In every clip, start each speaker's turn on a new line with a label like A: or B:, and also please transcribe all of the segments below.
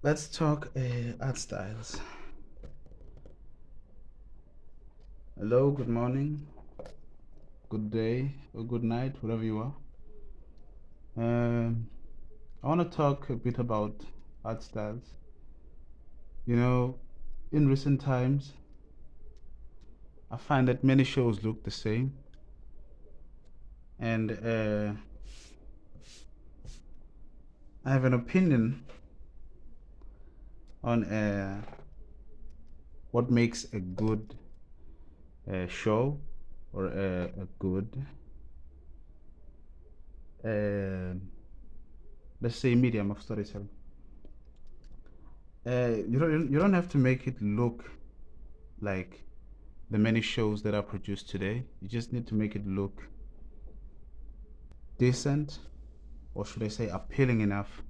A: Let's talk art styles. Hello, good morning, good day, or good night, wherever you are. I want to talk a bit about art styles. You know, in recent times, I find that many shows look the same, and I have an opinion on what makes a good show or a good, uh, let's say, medium of storytelling. You don't have to make it look like the many shows that are produced today. You just need to make it look decent, or should I say appealing enough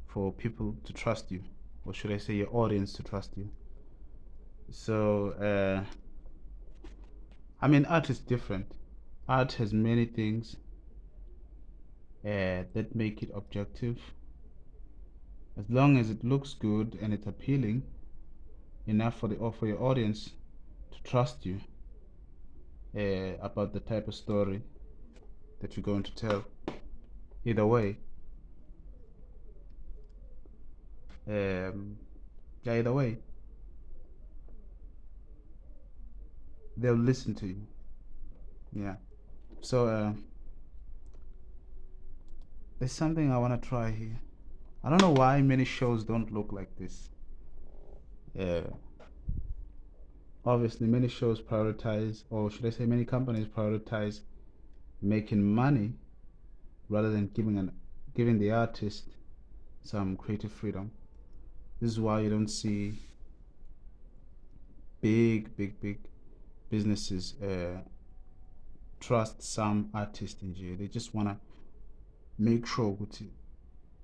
A: for people to trust you, or should I say your audience to trust you. So, I mean, art is different. Art has many things that make it objective. As long as it looks good and it's appealing enough for your audience to trust you about the type of story that you're going to tell. Either way, um, yeah, either way, they'll listen to you. Yeah. So there's something I want to try here. I don't know why many shows don't look like this. Uh, Obviously, many shows prioritize, or should I say, many companies prioritize making money rather than giving the artist some creative freedom. This is why you don't see big businesses trust some artist in jail. They just wanna make sure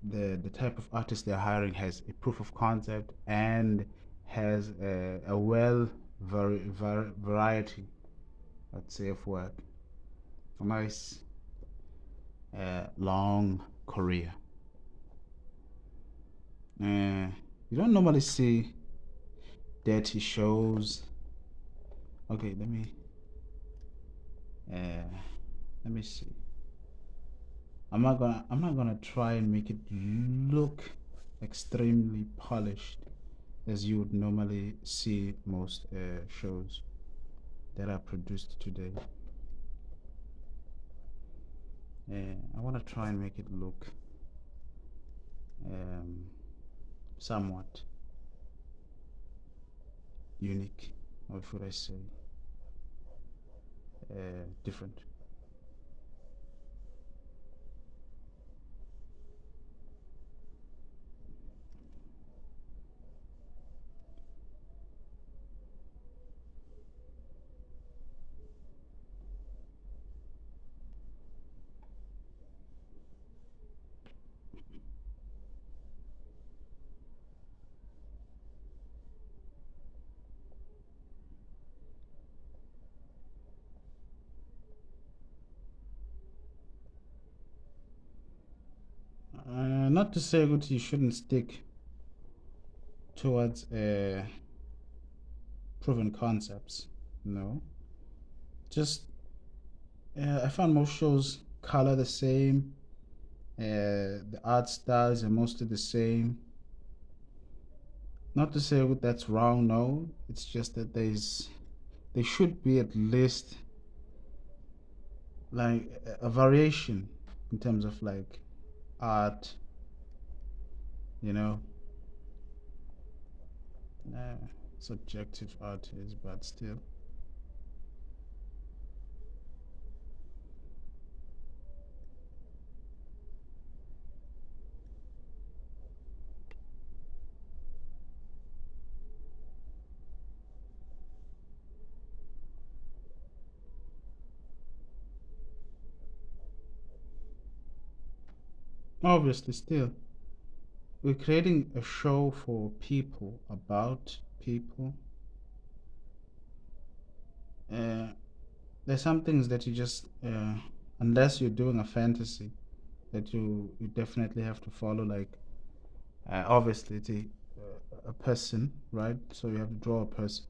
A: the type of artist they're hiring has a proof of concept and has a variety, let's say, of work, a nice long career. You don't normally see dirty shows. Okay, uh, let me see. I'm not gonna try and make it look extremely polished as you would normally see most shows that are produced today. I want to try and make it look um, somewhat unique, or should I say, different. Not to say that you shouldn't stick towards proven concepts. No, just I found most shows color the same. The art styles are mostly the same. Not to say that's wrong. No, it's just that there should be at least like a variation in terms of like art. You know, uh, subjective art is, but still. Obviously, still, we're creating a show for people, about people. Uh, there's some things that you just, unless you're doing a fantasy, that you definitely have to follow like Obviously, it's a person, right? So you have to draw a person,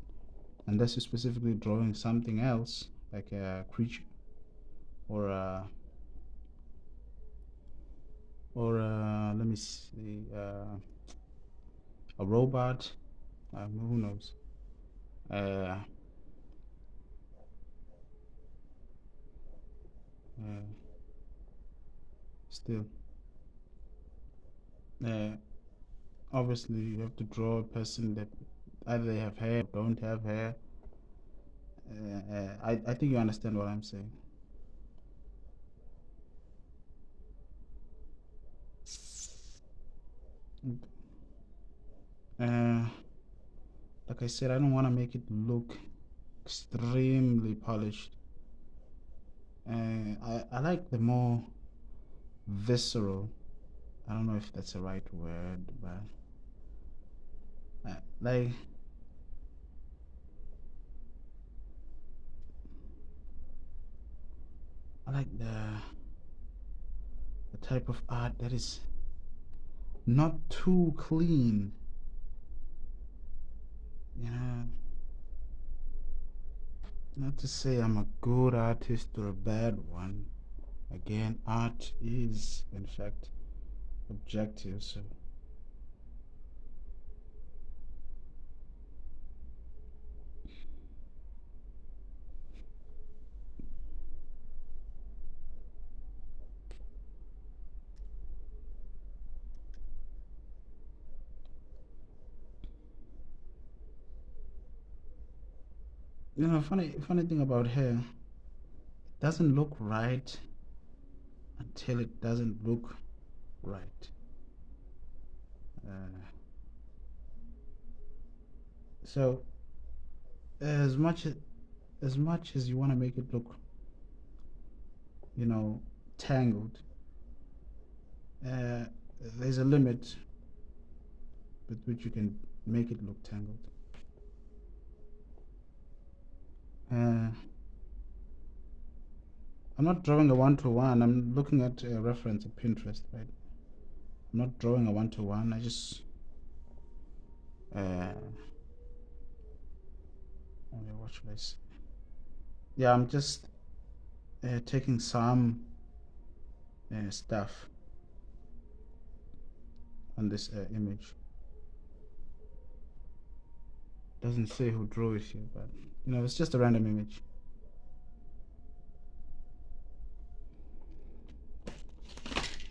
A: unless you're specifically drawing something else, like a creature or let me see, a robot. Who knows? Uh, uh, Still, uh, obviously, you have to draw a person that either they have hair or don't have hair. I think you understand what I'm saying. Uh, like I said, I don't want to make it look extremely polished. I like the more visceral. I don't know if that's the right word, but like I like the type of art that is not too clean. You know, not to say I'm a good artist or a bad one. Again, art is in fact objective. So funny thing about hair, it doesn't look right until it doesn't look right. Uh, so as much as you want to make it look, you know, tangled, uh, there's a limit with which you can make it look tangled. Uh, I'm not drawing a one-to-one. I'm looking at a reference of Pinterest, right? I'm not drawing a one-to-one. I just what should I say? Yeah, I'm just taking some stuff on this image. Doesn't say who drew it here, but it's just a random image.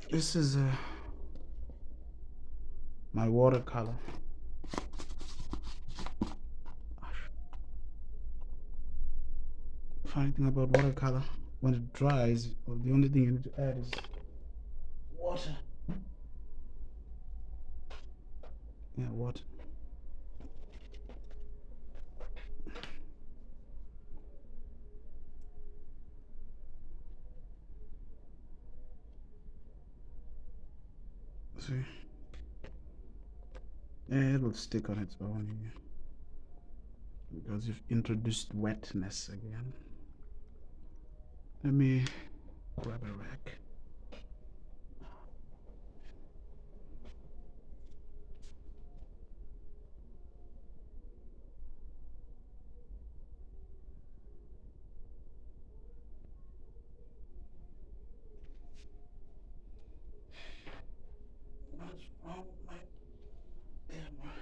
A: This is my watercolor. Funny thing about watercolor, when it dries, the only thing you need to add is water. Yeah, water. See, yeah, it'll stick on its own here because you've introduced wetness again. Let me grab a rack. What's wrong with my camera?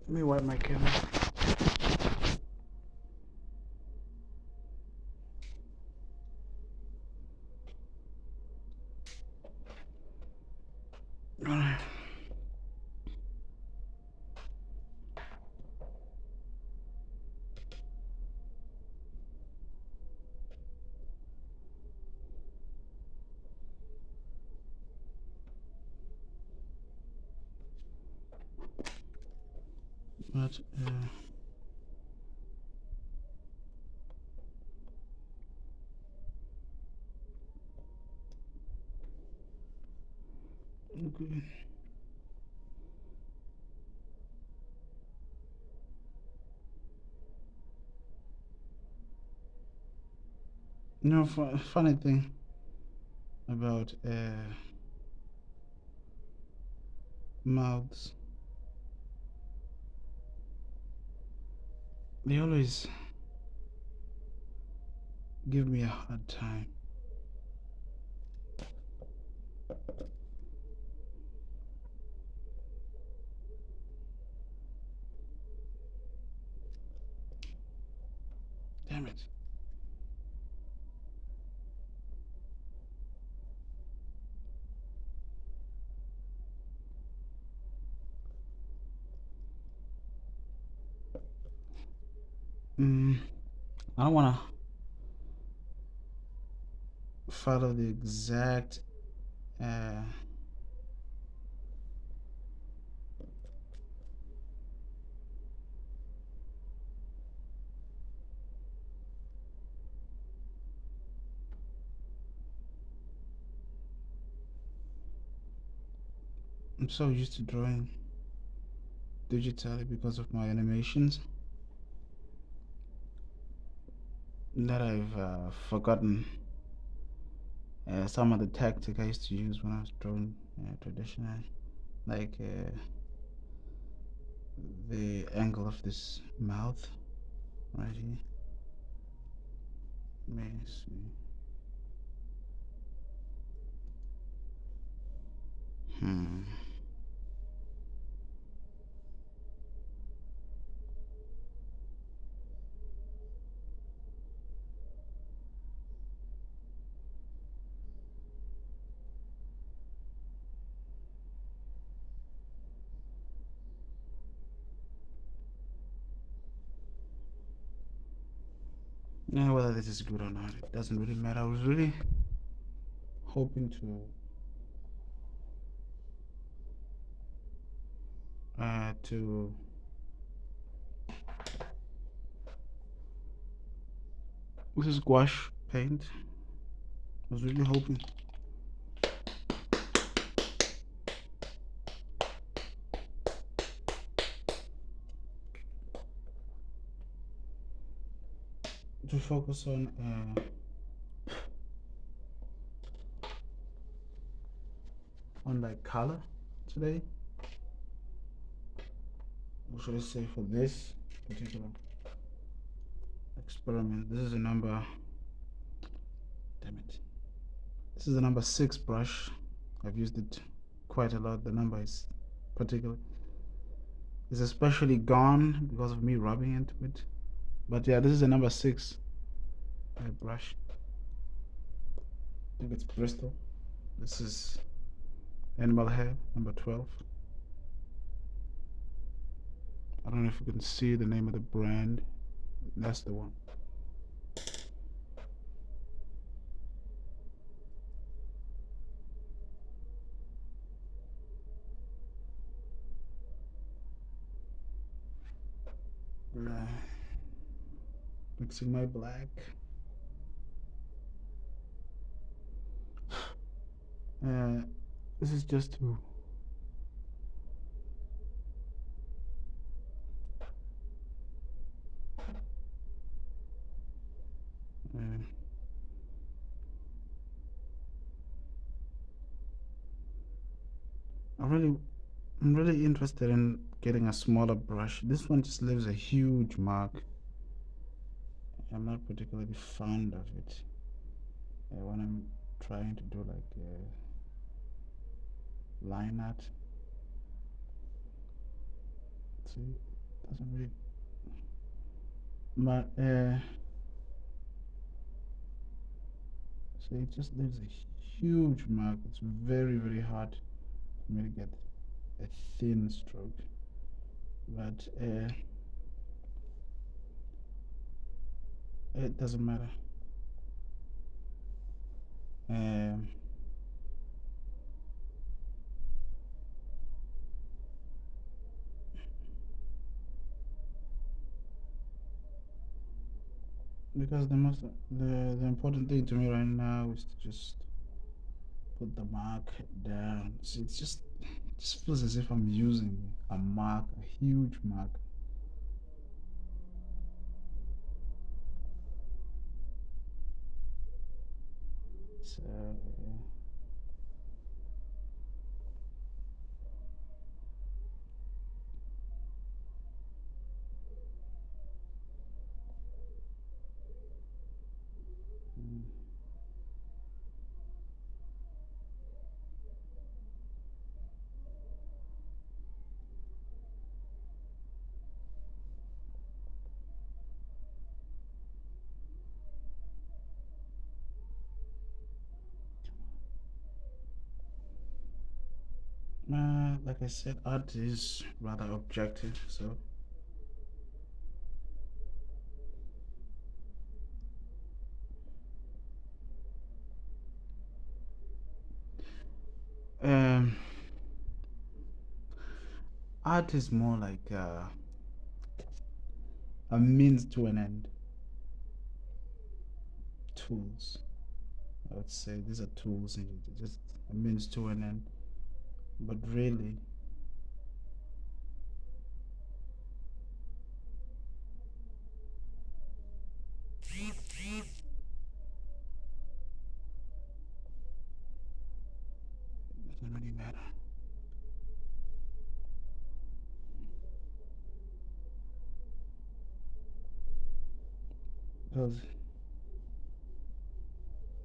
A: Let me wipe my camera. Alright. But Okay. You know, funny thing about mouths, they always give me a hard time. Damn it. Mm, I don't want to follow the exact. Uh, I'm so used to drawing digitally because of my animations that I've forgotten some of the tactic I used to use when I was drawing traditionally, like the angle of this mouth right here. Let me see. Hmm. Yeah, whether this is good or not, it doesn't really matter. I was really hoping to this is gouache paint. I was really hoping to focus on like color today. What should I say for this particular experiment? This is a number. Damn it. This is the number 6 brush. I've used it quite a lot. The number is particular. It's especially gone because of me rubbing into it. But yeah, this is the number 6 brush. I think it's Bristol. This is Animal Hair, number 12. I don't know if you can see the name of the brand. That's the one. Mixing my black. This is just to uh, I really I'm really interested in getting a smaller brush. This one just leaves a huge mark. I'm not particularly fond of it when I'm trying to do like line art. See, it doesn't really. But see, it just leaves a huge mark. It's very very hard for me to get a thin stroke. But it doesn't matter. Um, because the important thing to me right now is to just put the mark down. So it's just feels as if I'm using a mark, a huge mark. So yeah. Mm. Like I said, art is rather objective. So um, art is more like a means to an end. Tools. I would say these are tools and just a means to an end. But really, it doesn't really matter. Because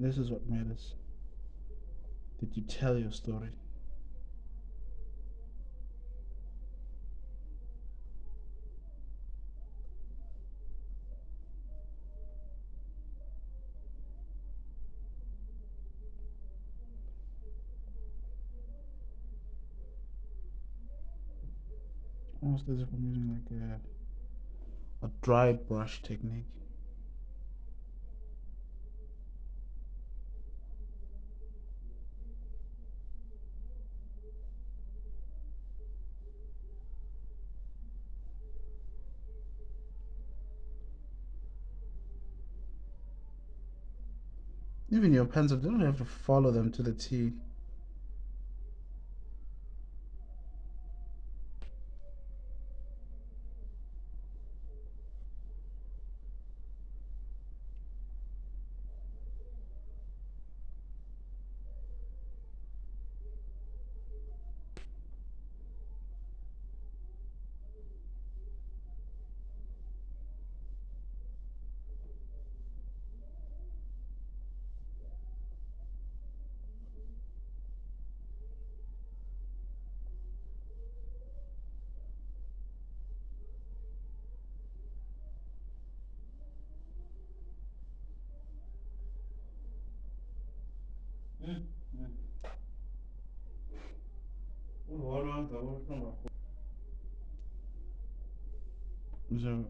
A: this is what matters. Did you tell your story? Almost as if I'm using like a dry brush technique. Even your pencils, you don't have to follow them to the T. So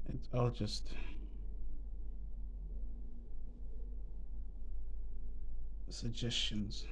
A: it's all just suggestions.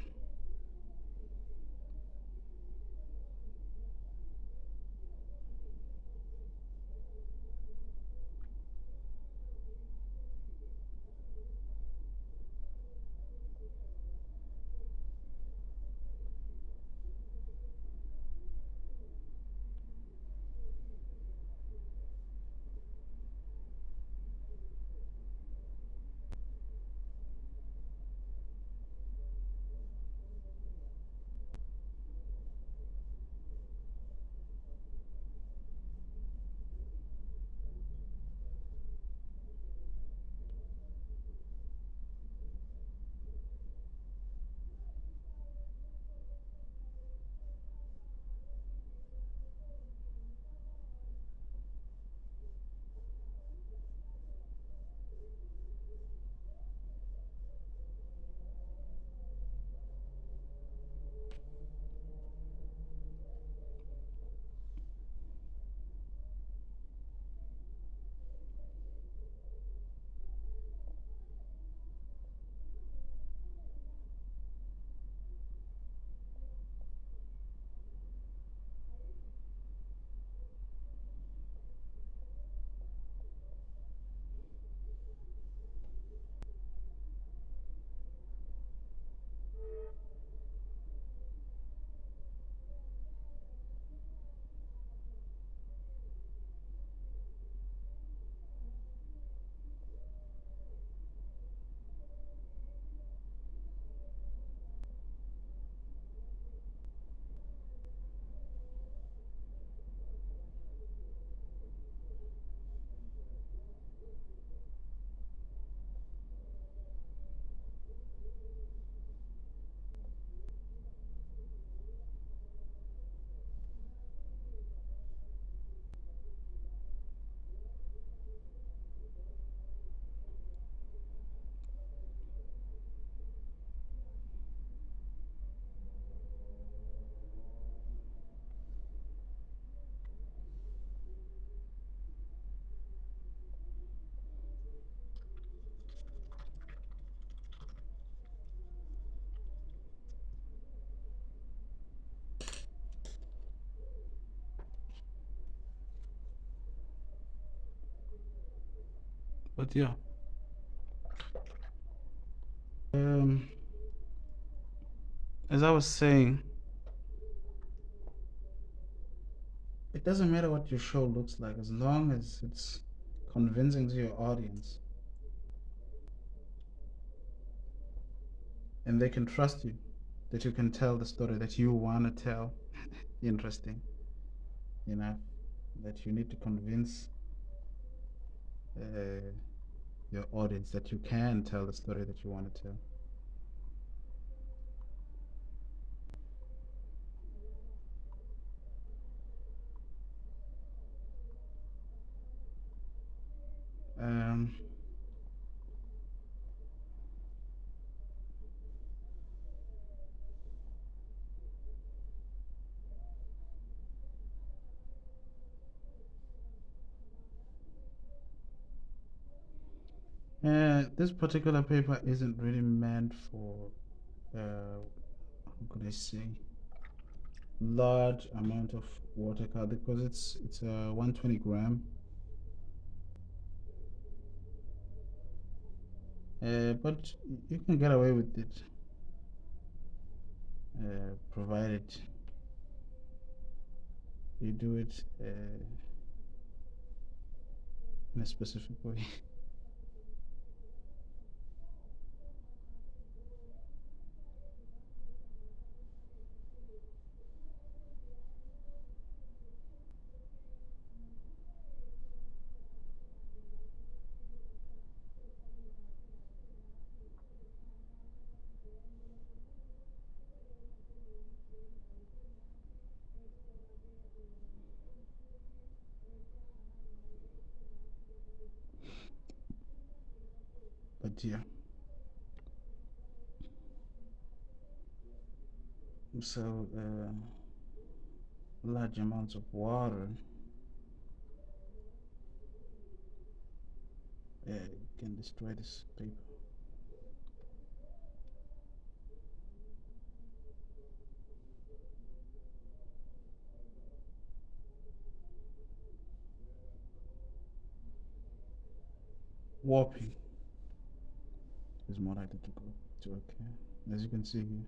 A: But yeah, um, as I was saying, it doesn't matter what your show looks like as long as it's convincing to your audience and they can trust you that you can tell the story that you want to tell interesting enough that you need to convince uh, your audience that you can tell the story that you want to tell. Um, this particular paper isn't really meant for, how could I say, large amount of water color because it's a 120 gram. But you can get away with it, provided you do it in a specific way. But yeah, so large amounts of water can destroy this paper. Warping is more likely to go to occur, as you can see here.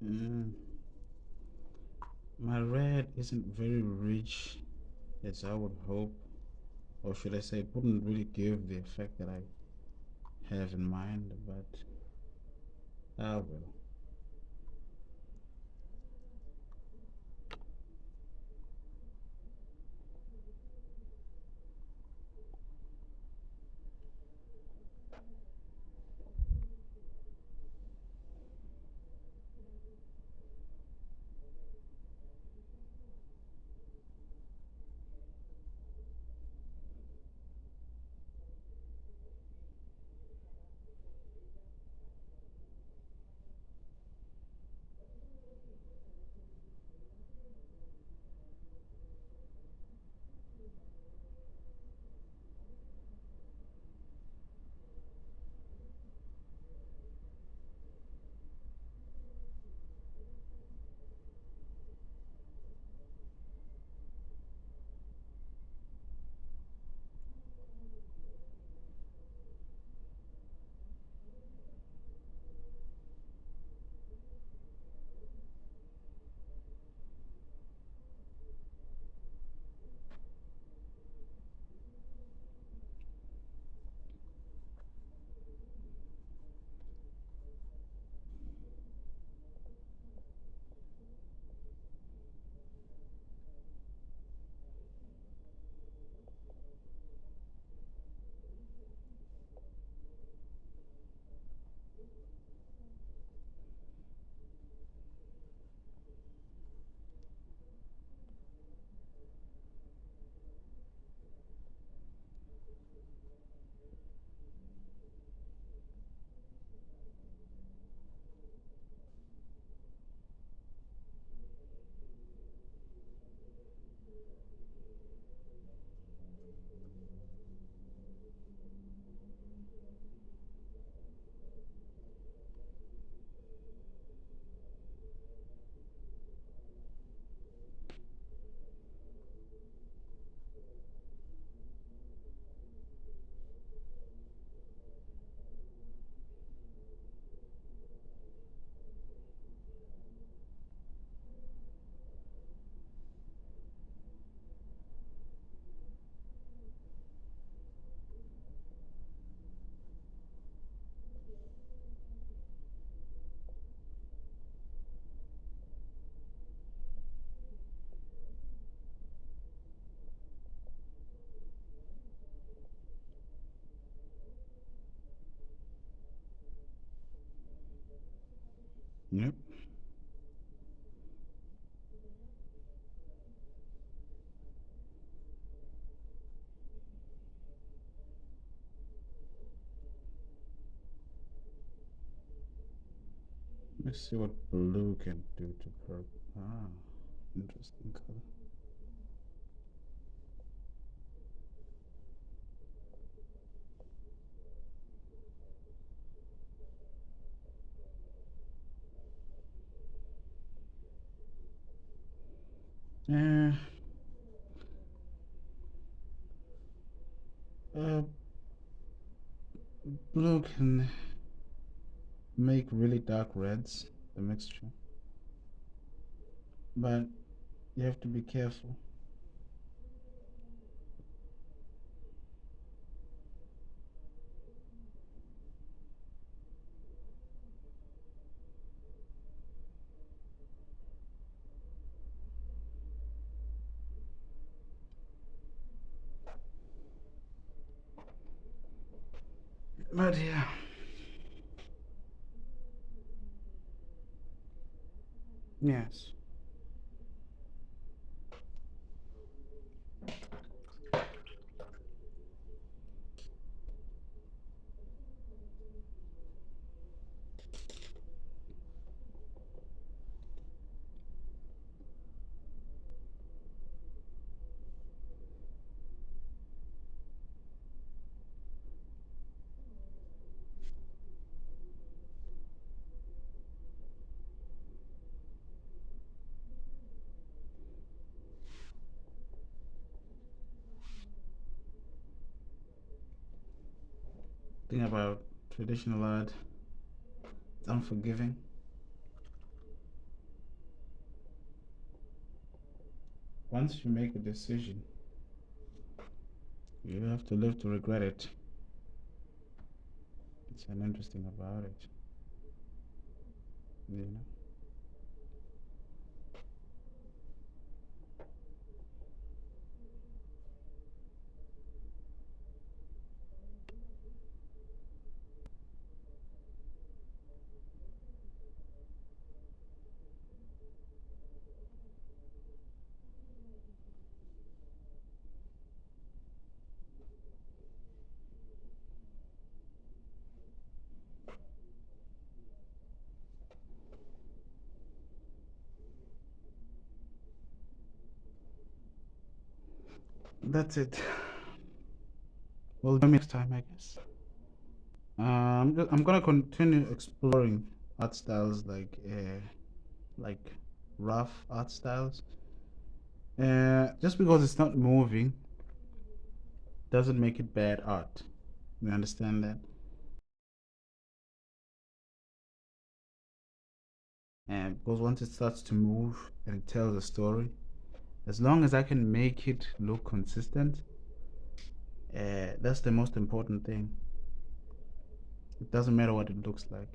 A: Mm. My red isn't very rich as I would hope, or should I say, it wouldn't really give the effect that I have in mind, but I will. Yep. Let's see what blue can do to purple. Ah, interesting color. Yeah. Uh, Blue can make really dark reds, the mixture, but you have to be careful. But yeah, yes. Thing about traditional art, it's unforgiving. Once you make a decision, you have to live to regret it. It's an interesting about it, you know. That's it. Well, next time, I guess. I'm gonna continue exploring art styles like rough art styles. Just because it's not moving doesn't make it bad art. You understand that? And because once it starts to move and it tells a story, as long as I can make it look consistent, that's the most important thing. It doesn't matter what it looks like.